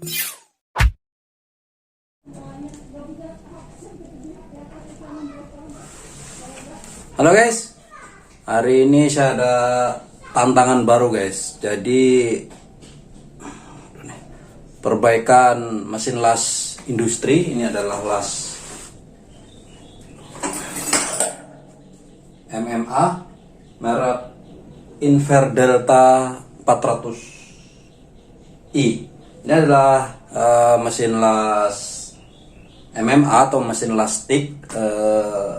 Halo guys, hari ini saya ada tantangan baru guys. Jadi perbaikan mesin las industri. Ini adalah las MMA merek Inverdelta 400i. Ini adalah mesin las MMA atau mesin las stick 400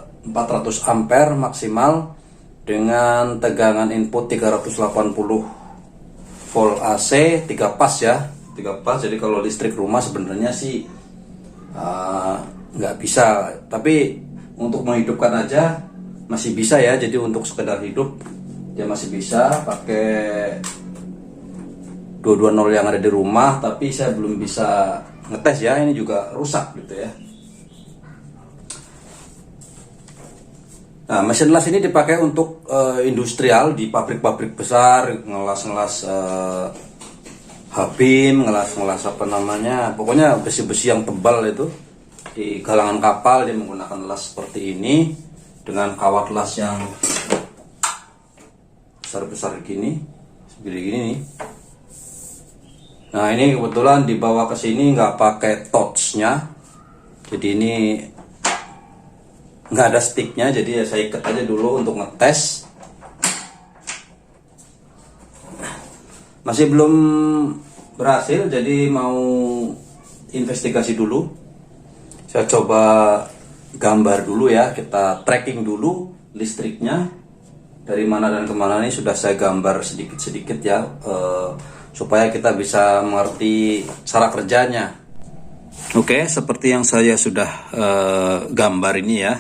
ampere maksimal dengan tegangan input 380 volt AC, 3 pas ya, 3 pas. Jadi kalau listrik rumah sebenarnya sih nggak bisa, tapi untuk menghidupkan aja masih bisa ya. Jadi untuk sekedar hidup dia masih bisa pakai 220 yang ada di rumah, tapi saya belum bisa ngetes ya, ini juga rusak gitu ya. Nah, mesin las ini dipakai untuk industrial di pabrik-pabrik besar, ngelas-ngelas habim, ngelas-ngelas apa namanya, pokoknya besi-besi yang tebal itu. Di galangan kapal dia menggunakan las seperti ini dengan kawat las yang besar-besar gini, segini nih. Nah, ini kebetulan dibawa ke sini nggak pakai touchnya, jadi ini nggak ada sticknya, jadi ya saya ikat aja dulu untuk ngetes. Masih belum berhasil, jadi mau investigasi dulu. Saya coba gambar dulu ya, kita tracking dulu listriknya dari mana dan kemana. Ini sudah saya gambar sedikit-sedikit ya, supaya kita bisa mengerti cara kerjanya. Oke, seperti yang saya sudah gambar ini ya,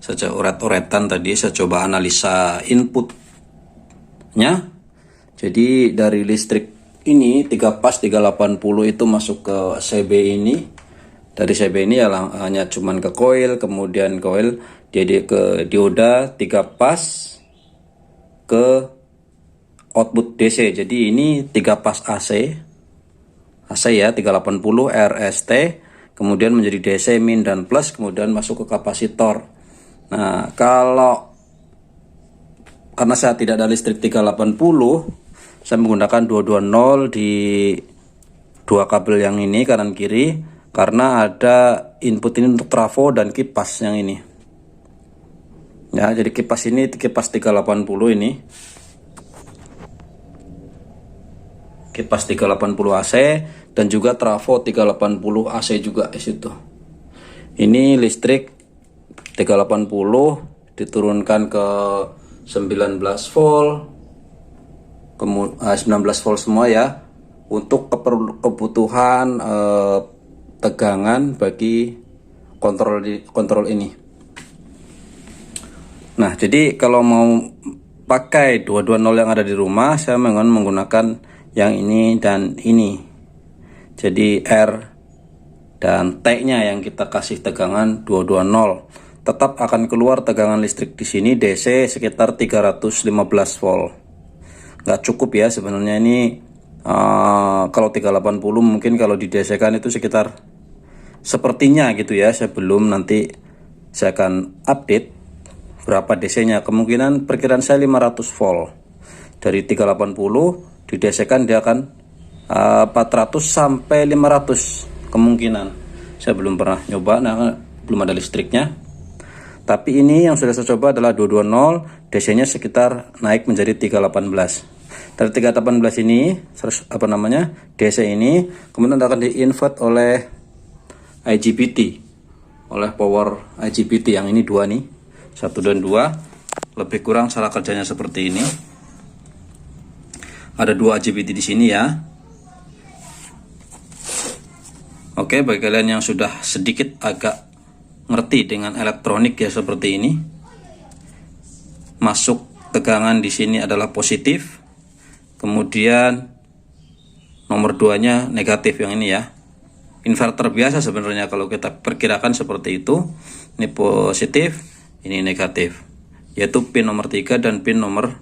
saja uret-uretan tadi. Saya coba analisa inputnya. Jadi dari listrik ini 3 pas 380 itu masuk ke CB ini. Dari CB ini ya hanya cuman ke coil, kemudian coil jadi ke dioda 3 pas ke output DC. Jadi ini 3 pas AC ya, 380 RST, kemudian menjadi DC min dan plus, kemudian masuk ke kapasitor. Nah, karena saya tidak ada listrik 380, saya menggunakan 220 di dua kabel yang ini kanan kiri, karena ada input ini untuk trafo dan kipas yang ini. Ya, jadi kipas ini kipas 380 ini. Kipas 380 AC dan juga trafo 380 AC juga di situ. Ini listrik 380 diturunkan ke 19 volt, 19 volt semua ya, untuk kebutuhan tegangan bagi kontrol ini. Nah, jadi kalau mau pakai 220 yang ada di rumah, saya menggunakan yang ini dan ini. Jadi R dan T nya yang kita kasih tegangan 220. Tetap akan keluar tegangan listrik di sini DC sekitar 315 volt. Nggak cukup ya sebenarnya ini. Kalau 380 mungkin kalau di DC kan itu sekitar sepertinya gitu ya. Saya belum, nanti saya akan update berapa DC nya. Kemungkinan perkiraan saya 500 volt. Dari 380 di DC kan dia akan 400 sampai 500 kemungkinan. Saya belum pernah nyoba, nah belum ada listriknya. Tapi ini yang sudah saya coba adalah 220, DC-nya sekitar naik menjadi 318. Dari 318 ini, DC ini kemudian akan di-invert oleh IGBT, oleh power IGBT yang ini dua nih, 1 dan 2. Lebih kurang cara kerjanya seperti ini. Ada 2 IGBT di sini ya. Oke, bagi kalian yang sudah sedikit agak ngerti dengan elektronik ya seperti ini, masuk tegangan di sini adalah positif, kemudian nomor 2-nya negatif yang ini ya. Inverter biasa sebenarnya kalau kita perkirakan seperti itu. Ini positif, ini negatif, yaitu pin nomor 3 dan pin nomor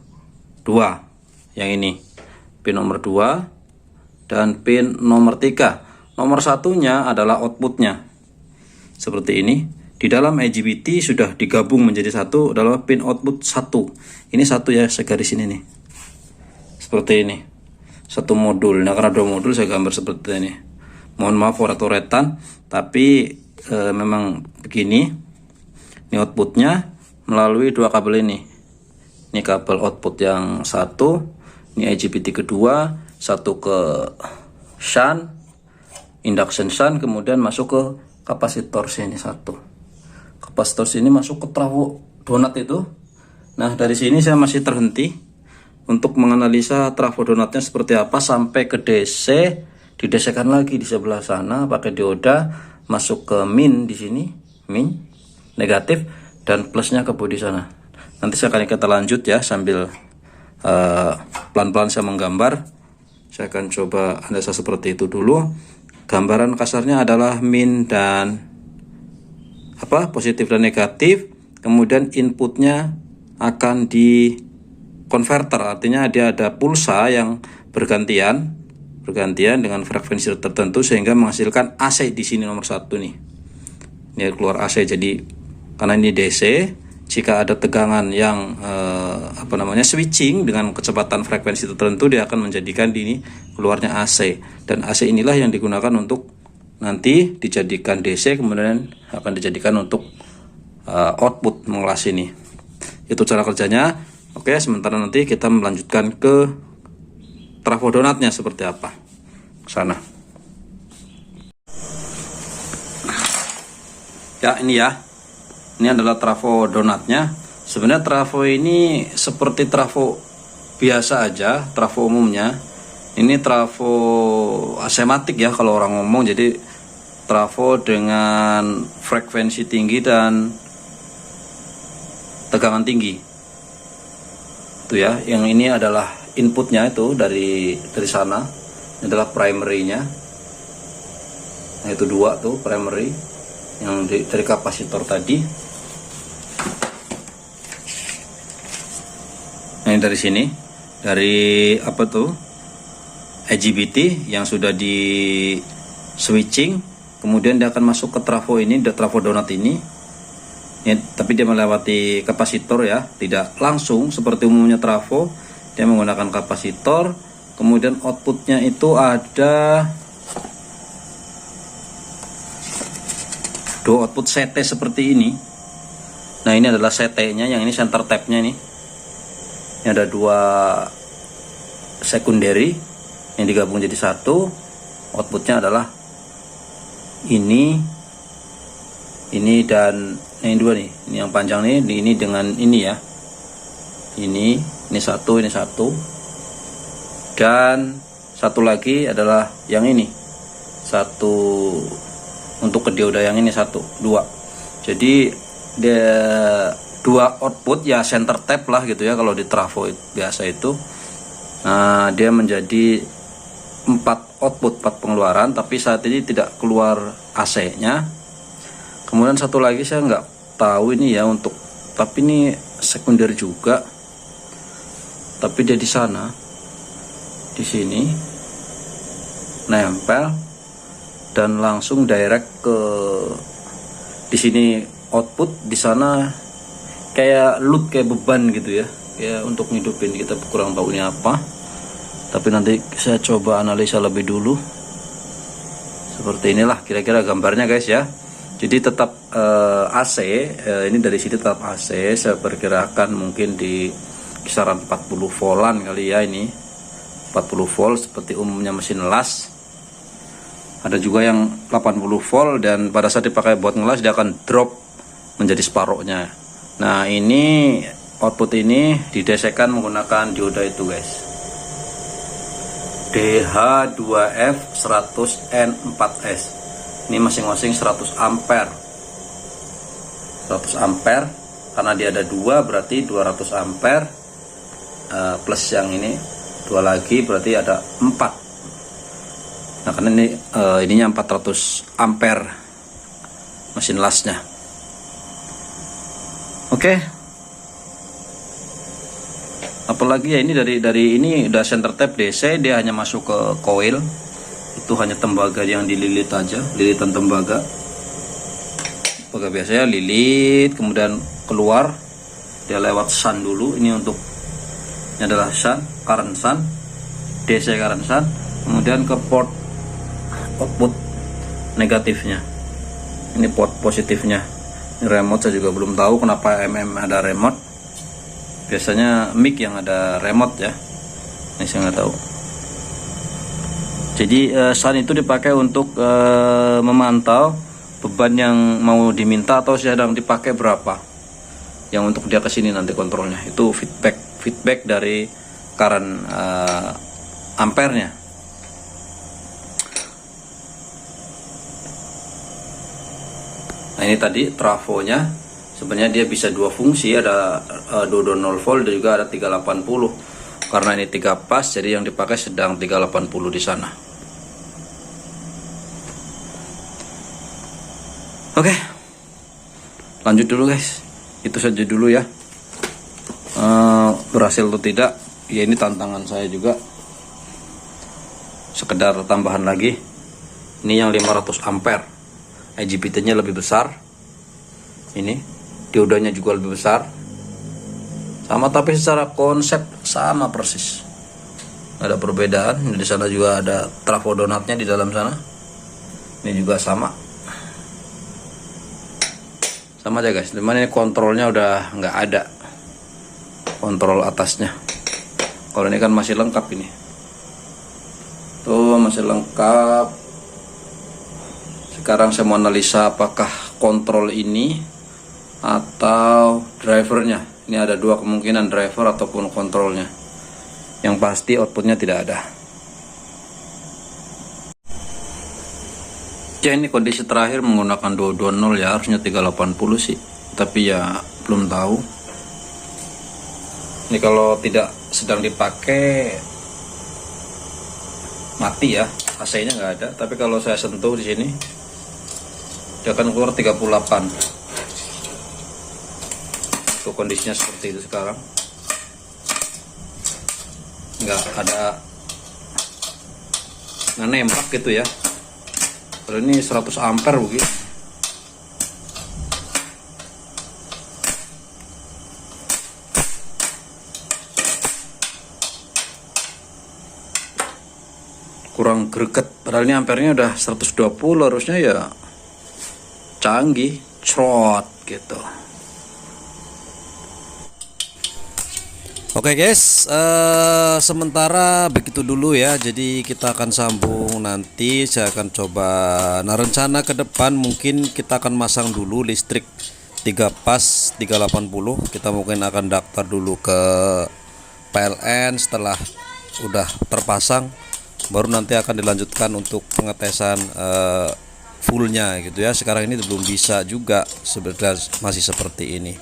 2 yang ini. Pin nomor 2 dan pin nomor 3. Nomor satunya adalah outputnya. Seperti ini. Di dalam IGBT sudah digabung menjadi satu dalam pin output 1. Ini satu ya, saya garis ini nih. Seperti ini. Satu modul. Nah, karena 2 modul saya gambar seperti ini. Mohon maaf coret-coretan, tapi memang begini. Ini outputnya melalui 2 kabel ini. Ini kabel output yang satu, ini IGBT kedua, satu ke shunt, induction shunt, kemudian masuk ke kapasitor sini satu. Kapasitor sini masuk ke trafo donat itu. Nah, dari sini saya masih terhenti untuk menganalisa trafo donatnya seperti apa sampai ke DC, didesekan lagi di sebelah sana pakai dioda, masuk ke min di sini, min negatif, dan plusnya ke bodi sana. Nanti saya akan kita lanjut ya sambil pelan-pelan saya menggambar. Saya akan coba analisa seperti itu dulu. Gambaran kasarnya adalah min dan positif dan negatif. Kemudian inputnya akan di konverter, artinya dia ada pulsa yang bergantian dengan frekuensi tertentu sehingga menghasilkan AC di sini nomor 1 nih. Ini keluar AC, jadi karena ini DC, jika ada tegangan yang switching dengan kecepatan frekuensi tertentu, dia akan menjadikan ini keluarnya AC, dan AC inilah yang digunakan untuk nanti dijadikan DC, kemudian akan dijadikan untuk output mengelas ini. Itu cara kerjanya. Oke, sementara nanti kita melanjutkan ke trafo donatnya seperti apa sana. Ya, ini ya. Ini adalah trafo donatnya. Sebenarnya trafo ini seperti trafo biasa aja, trafo umumnya. Ini trafo asematik ya kalau orang ngomong. Jadi trafo dengan frekuensi tinggi dan tegangan tinggi. Itu ya. Yang ini adalah inputnya itu dari sana. Ini adalah primary-nya. Nah, itu 2 tuh primary yang dari kapasitor tadi. Nah, ini dari sini, dari IGBT yang sudah di switching, kemudian dia akan masuk ke trafo ini, trafo donat ini. Ya, tapi dia melewati kapasitor ya, tidak langsung seperti umumnya trafo. Dia menggunakan kapasitor, kemudian outputnya itu ada 2 output CT seperti ini. Nah, ini adalah CT-nya, yang ini center tap-nya nih. Ini ada 2 secondary yang digabung jadi satu. Outputnya adalah ini dan ini 2 nih. Ini yang panjang nih, ini dengan ini ya. Ini satu, ini satu. Dan satu lagi adalah yang ini. Satu untuk ke dioda yang ini 1, 2. Jadi dia 2 output ya, center tap lah gitu ya kalau di trafo biasa itu. Nah, dia menjadi 4 output, 4 pengeluaran, tapi saat ini tidak keluar AC-nya. Kemudian satu lagi saya nggak tahu ini ya tapi ini sekunder juga. Tapi dia di sana, di sini nempel dan langsung direct ke di sini output, di sana kayak load, kayak beban gitu ya, kayak untuk ngidupin. Kita kurang tahu ini apa, tapi nanti saya coba analisa lebih dulu. Seperti inilah kira-kira gambarnya guys ya. Jadi tetap AC, ini dari sini tetap AC. Saya perkirakan mungkin di kisaran 40 voltan kali ya, ini 40 volt seperti umumnya mesin las. Ada juga yang 80 volt, dan pada saat dipakai buat ngelas dia akan drop menjadi separohnya. Nah, ini output ini didesekkan menggunakan dioda itu guys, DH2F100N4S. Ini masing-masing 100 ampere. 100 ampere karena dia ada 2 berarti 200 ampere, plus yang ini 2 lagi berarti ada 4. Nah, karena ini ininya 400 ampere mesin lasnya. Oke. apalagi ya ini dari ini udah center tap DC, dia hanya masuk ke coil. Itu hanya tembaga yang dililit aja, lilitan tembaga. Tembaga biasanya lilit, kemudian keluar dia lewat sun dulu. Ini untuk ini adalah sun, current sun, DC current sun, kemudian ke port output negatifnya. Ini port positifnya. Ini remote saya juga belum tahu kenapa ada remote. Biasanya mic yang ada remote ya. Ini saya nggak tahu. Jadi sun itu dipakai untuk memantau beban yang mau diminta atau sedang dipakai berapa. Yang untuk dia kesini nanti kontrolnya. Itu feedback dari current ampernya. Nah ini tadi trafonya, sebenarnya dia bisa dua fungsi, ada 220 volt dan juga ada 380. Karena ini 3 pas, jadi yang dipakai sedang 380 di sana. Oke, lanjut dulu guys. Itu saja dulu ya. Berhasil atau tidak, ya ini tantangan saya juga. Sekedar tambahan lagi. Ini yang 500 ampere. IGBT-nya lebih besar. Ini diodanya juga lebih besar. Sama, tapi secara konsep sama persis. Nggak ada perbedaan. Di sana juga ada trafo donatnya di dalam sana. Ini juga sama. Sama aja guys. Cuman ini kontrolnya udah nggak ada. Kontrol atasnya. Kalau ini kan masih lengkap ini. Tuh masih lengkap. Sekarang saya mau analisa apakah kontrol ini atau drivernya. Ini ada dua kemungkinan, driver ataupun kontrolnya. Yang pasti outputnya tidak ada. Ya ini kondisi terakhir menggunakan 220 ya, harusnya 380 sih. Tapi ya belum tahu. Ini kalau tidak sedang dipakai mati ya, AC-nya nggak ada. Tapi kalau saya sentuh di sini, dia akan keluar 38. Tuh kondisinya seperti itu sekarang. Nggak ada, nggak nembak gitu ya. Kalau ini 100 ampere begitu. Kurang greget. Padahal ini ampernya udah 120, harusnya ya canggih, crot gitu. Oke guys, sementara begitu dulu ya. Jadi kita akan sambung nanti. Saya akan coba. Nah rencana ke depan mungkin kita akan masang dulu listrik 3 pas 380. Kita mungkin akan daftar dulu ke PLN. Setelah udah terpasang, baru nanti akan dilanjutkan untuk pengetesan fullnya gitu ya. Sekarang ini belum bisa juga, sebenarnya masih seperti ini.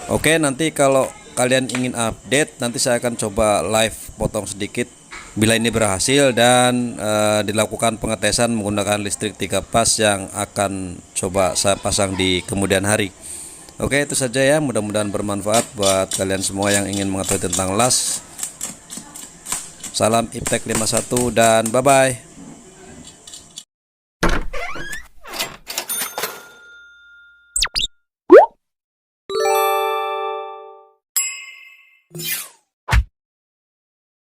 Oke, nanti kalau kalian ingin update, nanti saya akan coba live potong sedikit bila ini berhasil dan dilakukan pengetesan menggunakan listrik 3 pas yang akan coba saya pasang di kemudian hari. Oke, itu saja ya, mudah-mudahan bermanfaat buat kalian semua yang ingin mengetahui tentang las. Salam Iptek 51 dan bye bye.